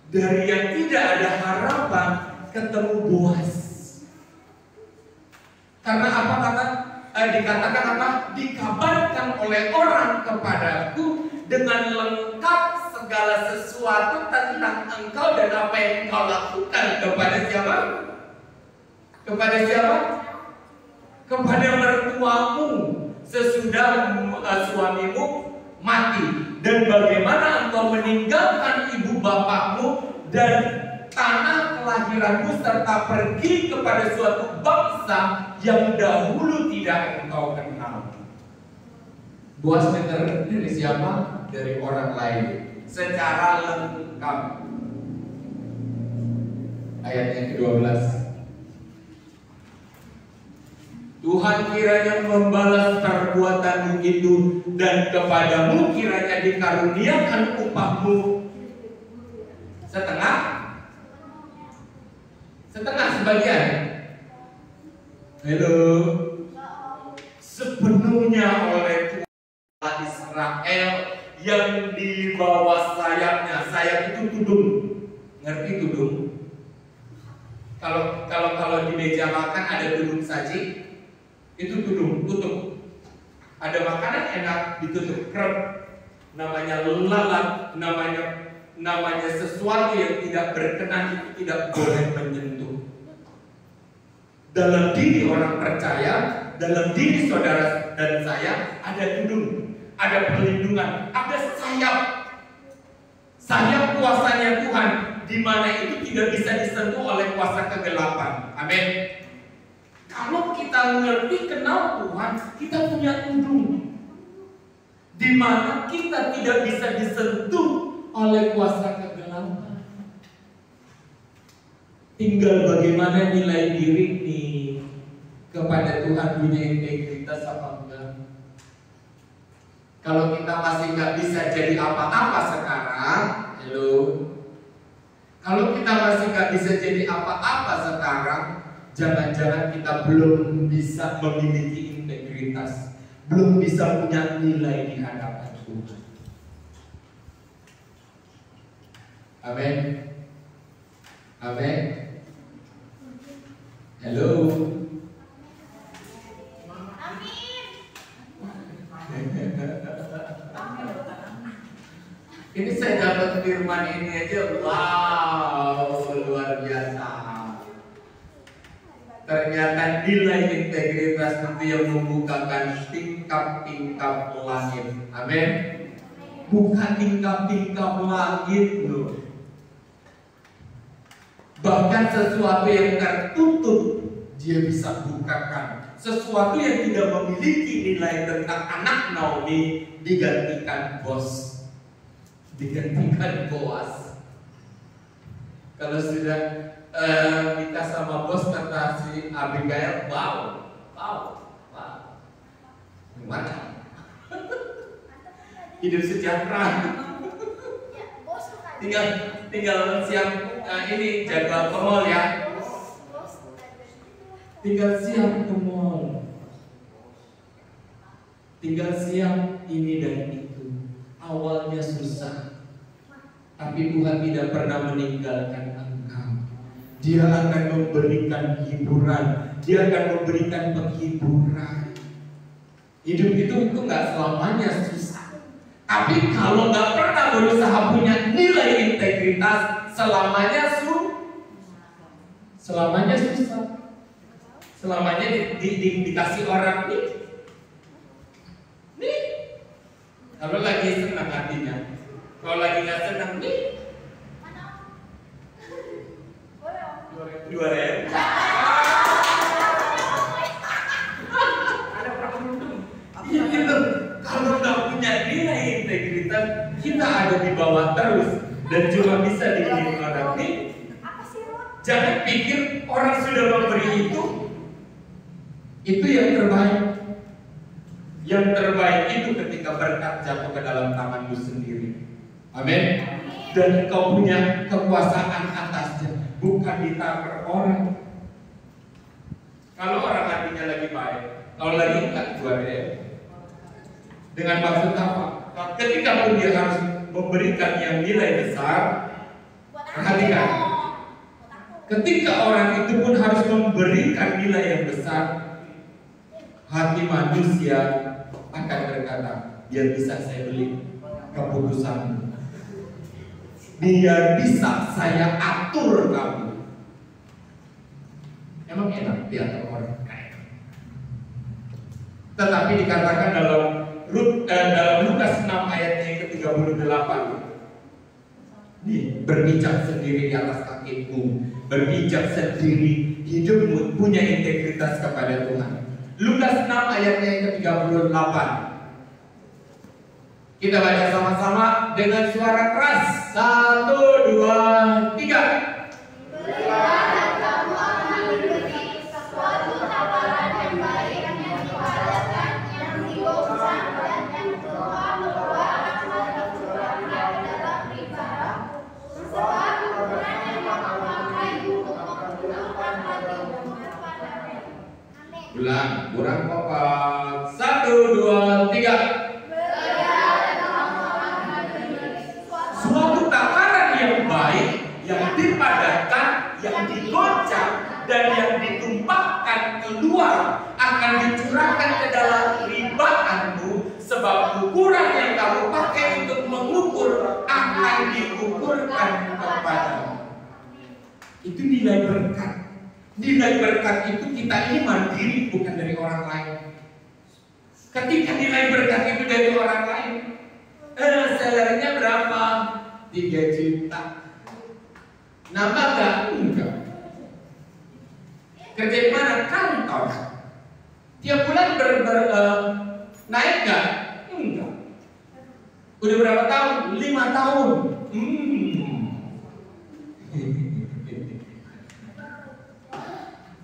Dari yang tidak ada harapan ketemu Boas. Karena apa dikatakan apa? Dikabarkan oleh orang kepadaku dengan lengkap segala sesuatu tentang engkau dan apa yang engkau lakukan. Kepada siapa? Kepada mertuamu sesudah suamimu mati, dan bagaimana engkau meninggalkan ibu bapakmu dan tanah kelahiranmu serta pergi kepada suatu bangsa yang dahulu tidak engkau kenal. Boas dengar dari siapa? Dari orang lain secara lengkap. Ayat yang ke-12. Tuhan kiranya membalas perbuatanmu itu, dan kepadamu kiranya dikaruniakan upahmu setengah sebagian. Halo. Sepenuhnya oleh Tuhan Israel. yang di bawah sayapnya. Sayap itu tudung. Ngerti tudung? Kalau di meja makan ada tudung saji, itu tudung, tutup. Ada makanan enak ditutup krep. Namanya lalat, namanya sesuatu yang tidak berkenan itu tidak boleh menyentuh. Dalam diri orang percaya, dalam diri saudara dan saya ada tudung, ada perlindungan, ada sayap. Sayap kuasanya Tuhan, di mana itu tidak bisa disentuh oleh kuasa kegelapan. Amin. Kalau kita ngerti kenal Tuhan, kita punya tudung, di mana kita tidak bisa disentuh oleh kuasa kegelapan. Tinggal bagaimana nilai diri nih kepada Tuhan, punya integritas apa enggak. Kalau kita masih nggak bisa jadi apa-apa sekarang, hello. Kalau kita masih nggak bisa jadi apa-apa sekarang, jangan-jangan kita belum bisa memiliki integritas, belum bisa punya nilai di hadapan Tuhan. Amin. Amin. Halo. Ini saya dapat firman ini aja, wow, luar biasa. Ternyata nilai integritas itu yang membukakan tingkap-tingkap langit. Amin. Bukan tingkap-tingkap langit loh. Bahkan sesuatu yang tertutup dia bisa bukakan. Sesuatu yang tidak memiliki nilai tentang anak Naomi digantikan bos, digantikan Boas. Kalau sudah nikah sama bos, kata si Abigail, wow. Gimana? Hidup sejahtera. Tinggal siap ini jaga ke mall ya. Tinggal siap ke mall. Tinggal siap ini dan itu. Awalnya susah, tapi Tuhan tidak pernah meninggalkan engkau. Dia akan memberikan hiburan. Dia akan memberikan penghiburan. Hidup itu nggak selamanya susah. Tapi kalau nggak pernah berusaha punya nilai integritas, selamanya susah. Selamanya dikasih orang nih. Kalau lagi senang hatinya, kalau lagi nggak senang nih. 2.000. Gitu. Kalau nggak punya nilai integritas, kita ada di bawah terus dan cuma bisa dilihat orang nih. Jangan pikir orang sudah memberi itu yang terbaik. Yang terbaik itu ketika berkat jatuh ke dalam tanganmu sendiri. Amin. Dan kau punya kekuasaan atasnya, bukan ditaker orang. Kalau orang hatinya lagi baik, kalau lagi enggak, juara ya. Dengan maksud apa? Ketika pun dia harus memberikan yang nilai besar, perhatikan. Ketika orang itu pun harus memberikan nilai yang besar, hati manusia akan berkata, biar bisa saya beli keputusanmu, biar bisa saya atur kamu. Emang enak diatur orang kaya. Tetapi dikatakan dalam Lukas 6 ayatnya yang ke-38, nih, berpijak sendiri di atas kakimu, berpijak sendiri, hidupmu punya integritas kepada Tuhan. Lukas 6 ayatnya yang ke-38. Kita baca sama-sama dengan suara keras. 1, 2, 3.
Berilah kamu akan diberi sesuatu tawaran yang baik, yang dipadatkan, yang digosang, dan yang Tuhan akan mencurahkan dalam pribadamu. Sebab ukuran yang kamu pakai untuk mengumpulkan hatimu kepadamu. Amin.
Ulang, kurang kompak. 1, 2, 3.
Berilah kamu akan
yang digoncang dan yang ditumpahkan keluar akan dicurahkan ke dalam ribaanmu, sebab ukuran yang kamu pakai untuk mengukur akan diukurkan kepadamu. Itu nilai berkat. Nilai berkat itu kita ini mandiri, bukan dari orang lain. Ketika nilai berkat itu dari orang lain, salary-nya berapa? 3 juta. Nambah nggak? Enggak. Kerja di mana? Kantor. Tiap bulan naik nggak? Enggak. Udah berapa tahun? 5 tahun.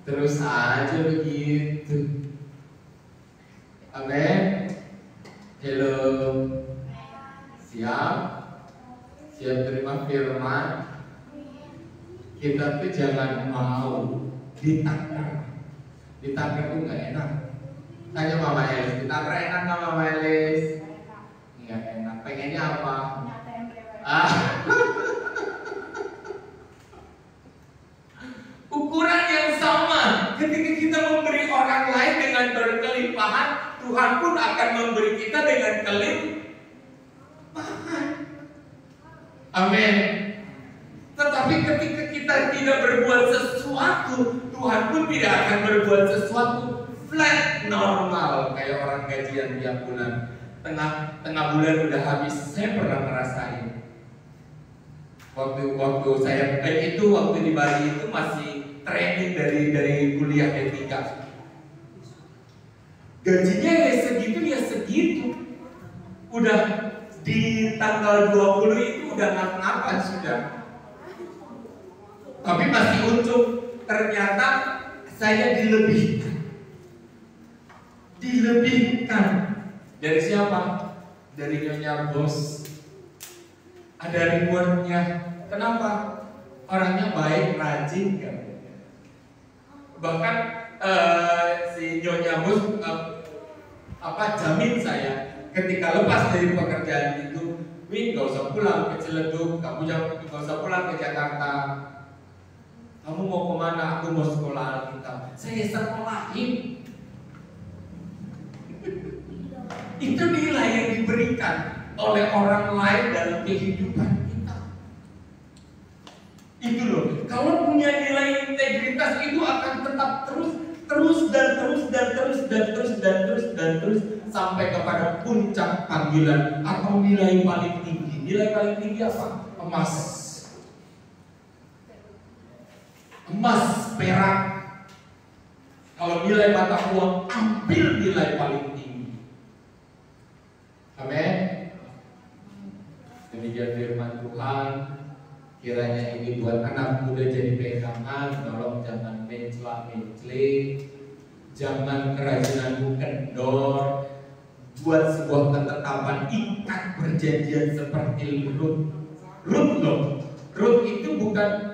Terus aja begitu. Amin. Hello. Siap? Siap terima firman? Kita tuh jangan mau ditakar. Ditakar tuh nggak enak. Tanya Mama Elis, ditakar enak nggak Mama Elis? Nggak enak. Pengennya apa? Ukuran yang sama. Ketika kita memberi orang lain dengan berkelimpahan, Tuhan pun akan memberi kita dengan kelimpahan. Amin. Tetapi ketika kita tidak berbuat sesuatu, Tuhan pun tidak akan berbuat sesuatu flat normal kayak orang gajian tiap bulan. Tengah bulan udah habis. Saya pernah ngerasain. Waktu saya itu waktu di Bali itu masih training dari kuliah D3. Gajinya ya segitu. Udah di tanggal 20 itu udah ngap-ngapan sudah. Tapi masih untung, ternyata saya dilebihkan. Dari siapa? Dari nyonya bos. Ada rewardnya. Kenapa? Orangnya baik, rajin kan. Bahkan si nyonya bos jamin saya ketika lepas dari pekerjaan itu, Win gak usah pulang ke Ciledug, kamu gak usah pulang ke Jakarta. Kamu mau kemana? Aku mau sekolah Alkitab. Saya sekolahin. Itu nilai yang diberikan oleh orang lain dalam kehidupan kita. Itu loh. Kalau punya nilai integritas itu akan tetap terus sampai kepada puncak panggilan atau nilai paling tinggi. Nilai paling tinggi apa? Emas, perak. Kalau nilai mata uang, ambil nilai paling tinggi. Amin. Demikian firman Tuhan. Kiranya ini buat anak muda jadi pegangan. Tolong jangan mencela-mencela, jangan kerajinanmu kendor. Buat sebuah ketetapan, ikat perjanjian seperti Rut loh. Rut itu bukan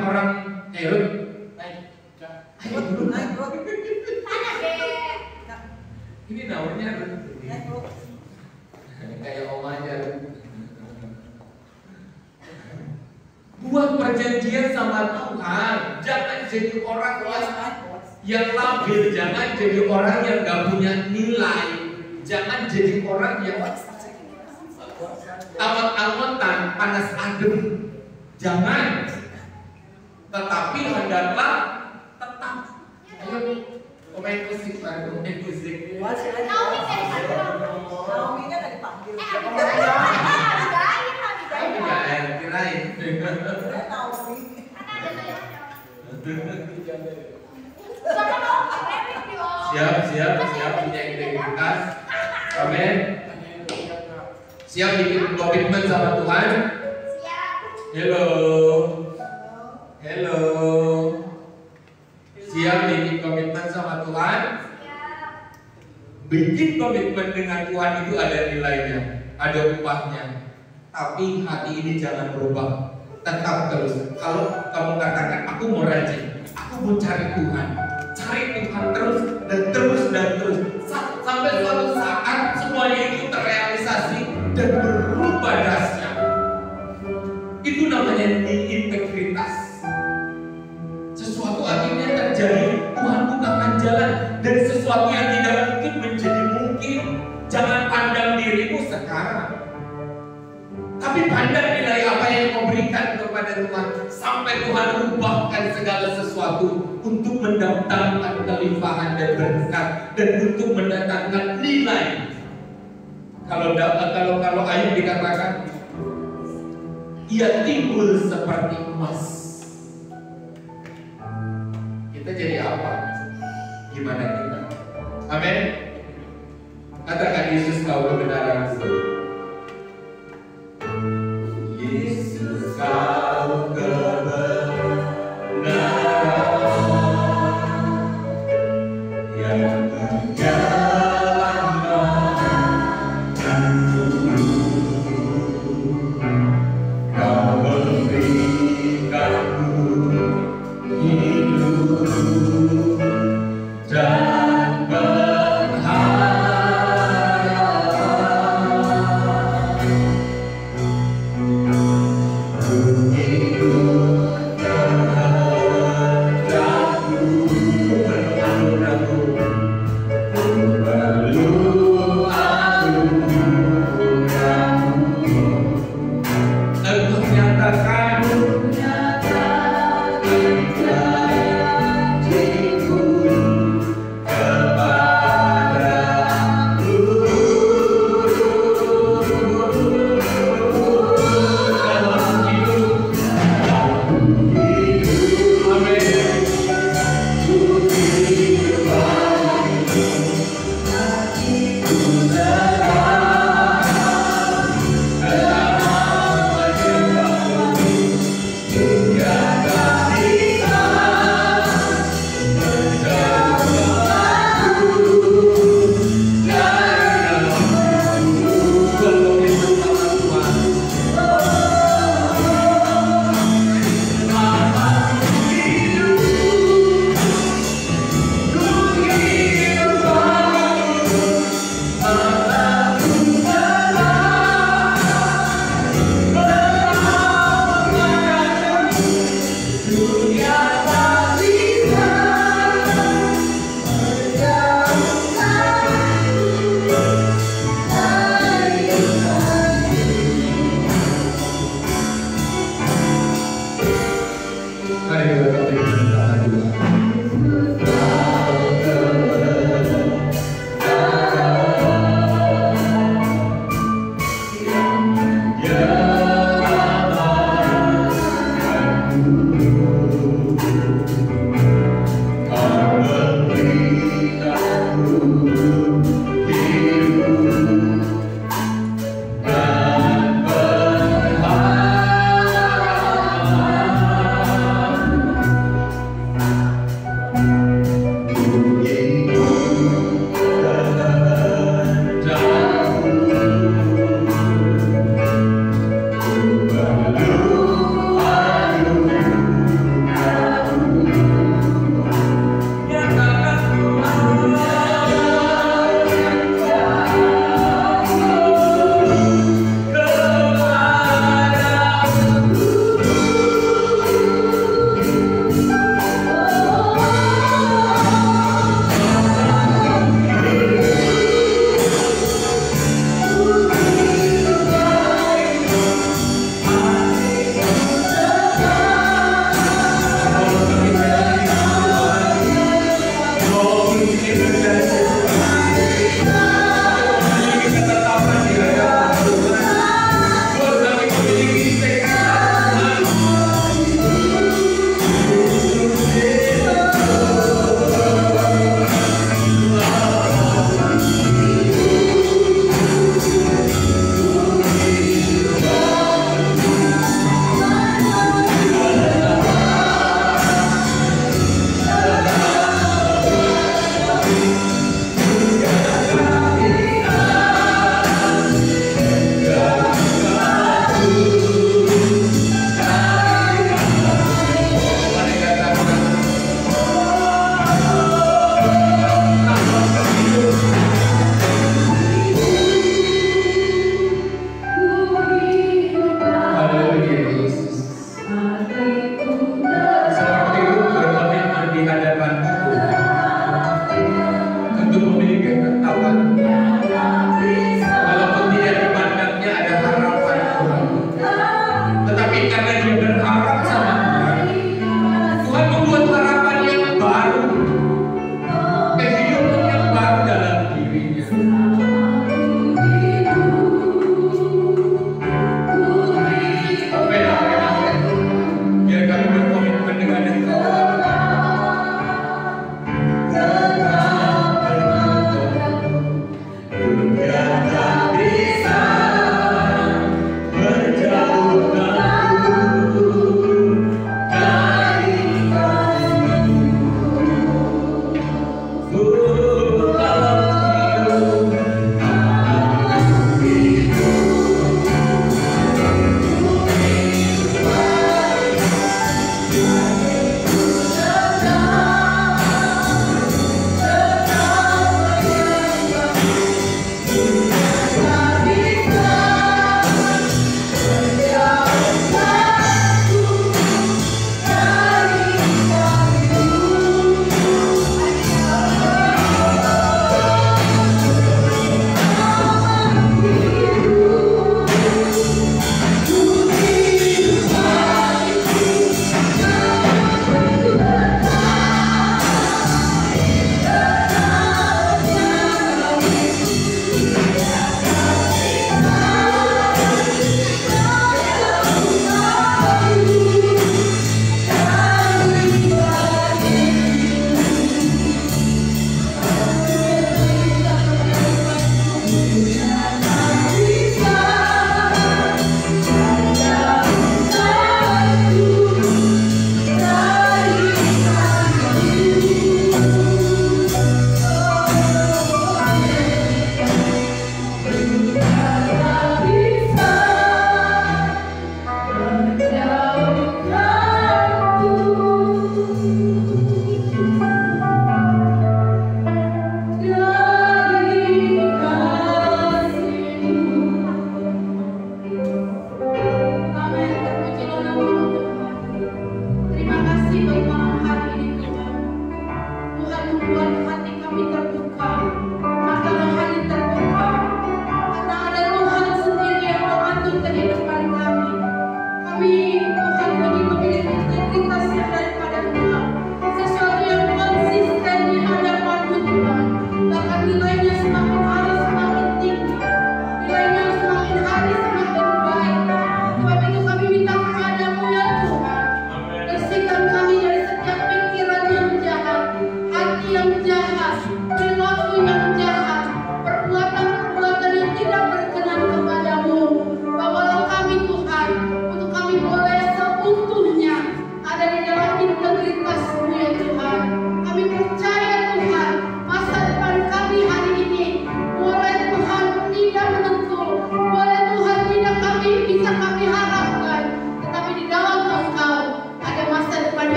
orang Rut. Naik Rut. Ini namanya Rut. Kayak omanya Rut. Buat perjanjian sama Tuhan. Jangan jadi orang yang labil. Jangan jadi orang yang gak punya nilai. Jangan jadi orang yang awet-awetan, panas adem. Jangan. Tetapi hendaklah tetap. Ayo pemain musik baru, pemain musik.
Naomi kan tadi panggil.
Kirain. Siap punya integritas. Amin. Siap bikin komitmen sama Tuhan. Hello. Siap bikin komitmen sama Tuhan. Bikin komitmen dengan Tuhan itu ada nilainya, ada upahnya. Tapi hati ini jangan berubah. Tetap terus. Kalau kamu katakan aku mau rajin, aku mau cari Tuhan terus dan terus sampai suatu saat semuanya itu terrealisasi dan berubah dasarnya. Itu namanya integritas. standar nilai apa yang kau berikan kepada Tuhan, sampai Tuhan ubahkan segala sesuatu untuk mendatangkan kelimpahan dan berkat, dan untuk mendatangkan nilai. Kalau Ayub dikatakan ia timbul seperti emas, kita jadi apa? Gimana kita? Amin. Katakan, Yesus kau kebenaran. Yesus kau kebenaran yang menjalankan kau berikanku hidup dan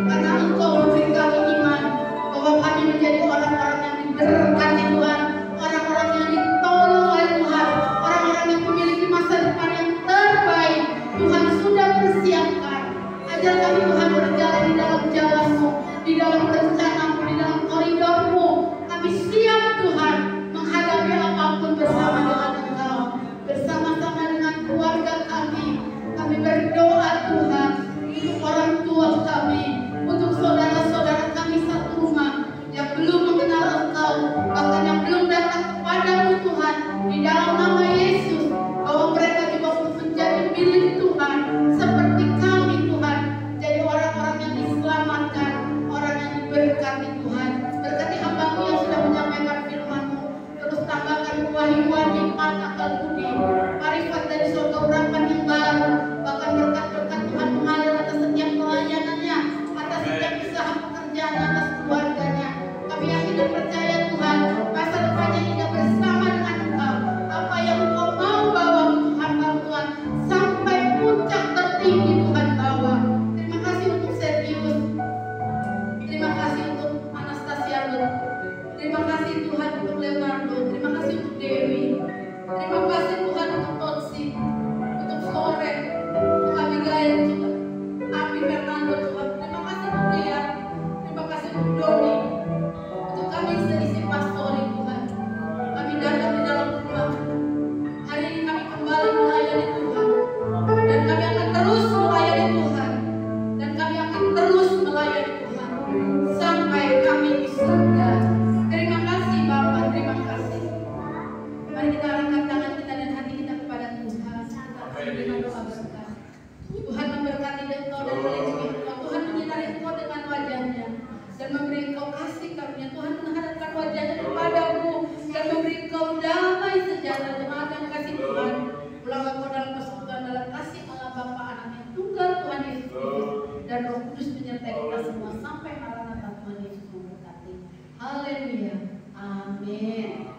karena Engkau memberi kami iman bahwa kami menjadi orang-orang yang diberkati Tuhan, orang-orang yang ditolong oleh Tuhan, orang-orang yang memiliki masa depan yang terbaik. Tuhan sudah persiapkan. Ajar kami Tuhan berjalan di dalam jalan-Mu, di dalam rencana-Mu, di dalam koridor-Mu. Kami siap Tuhan menghadapi apapun bersama dengan Engkau, bersama-sama dengan keluarga kami. Kami berdoa Tuhan untuk orang tua kami, untuk saudara-saudara kami satu rumah yang belum mengenal Engkau, bahkan yang belum datang kepadamu Tuhan, di dalam nama Yesus, bahwa mereka juga menjadi milik Tuhan seperti kami Tuhan, jadi orang-orang yang diselamatkan, orang yang diberkati Tuhan. Berkati hamba-Mu yang sudah menyampaikan firman-Mu, terus tambahkan kewahyuan, hikmat, akal budi, marifat dari surga urapan yang baru, bahkan berkat-berkat Tuhan mengalir atas setiap pelayanannya, atas setiap usaha pekerjaannya, atas keluarganya. Kami yakin dan percaya Tuhan, masa depannya indah bersama dengan Engkau. Apa yang Engkau mau bawa Tuhan, Tuhan, sampai puncak tertinggi Tuhan bawa. Terima kasih untuk Sergius, terima kasih untuk Anastasia, terima kasih Tuhan untuk Leonardo, terima kasih untuk Dewi, terima kasih Tuhan untuk Totsi, untuk Sore, untuk Abigail, untuk Abi Fernando Tuhan. Terima kasih untuk Ria, terima kasih untuk Doni, untuk kami seisi pastori Tuhan. Kami datang di dalam rumah. Hari ini kami kembali melayani Tuhan, dan kami akan terus melayani Tuhan, dan kami akan terus melayani Tuhan sampai kami di surga. Terima kasih Bapa, terima kasih. Mari kita angkat tangan kita dan hati kita kepada Tuhan. Kita menerima doa berkat. Tuhan memberkati Engkau dan melindungi Engkau. Tuhan menyinari Engkau dengan wajah-Nya dan memberi Engkau kasih karunia. Tuhan menghadapkan wajah-Nya kepadamu dan memberi Engkau damai sejahtera. Jemaat yang kasih Tuhan, pulang Engkau dalam persekutuan dalam kasih Allah Bapa, Anak yang tunggal Tuhan Yesus Kristus, dan Roh Kudus menyertai kita semua sampai Maranatha. Tuhan Yesus memberkati. Haleluya. Amin.